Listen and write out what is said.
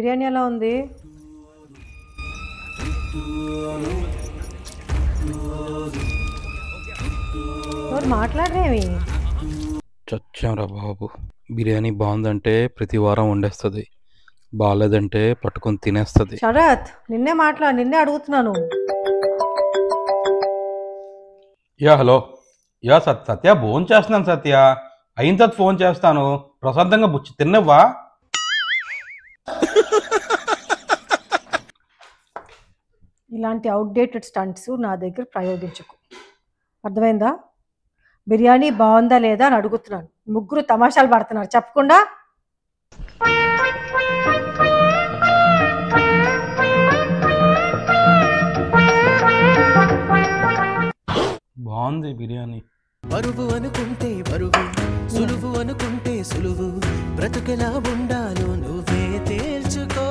బిర్యానీ ఎలా ఉంది? ఎవరు మాట్లాడరేమి? చచ్చాంరా బాబు. బిర్యానీ బాగుందంటే ప్రతి వారం వండేస్తుంది, బాగాలేదంటే పట్టుకొని తినేస్తుంది. శరత్, నిన్నే అడుగుతున్నాను. Yeah hello. యా సత్య ఫోన్ చేస్తున్నాను సత్య. అయిన తర్వాత ఫోన్ చేస్తాను. ప్రశాంతంగా బుచ్చి తిన్నవ్వా? ఇలాంటి అవుట్డేటెడ్ స్టంట్స్ నా దగ్గర ప్రయోగించకు, అర్థమైందా? బిర్యానీ బాగుందా లేదా అని అడుగుతున్నాను. ముగ్గురు తమాషాలు పడుతున్నారు చెప్పకుండా. బాగుంది బిర్యానీ. బరువు అనుకుంటే బరువు, సులువు అనుకుంటే సులువు, బ్రతుకెలా ఉండాలో నువ్వే తేల్చుకో.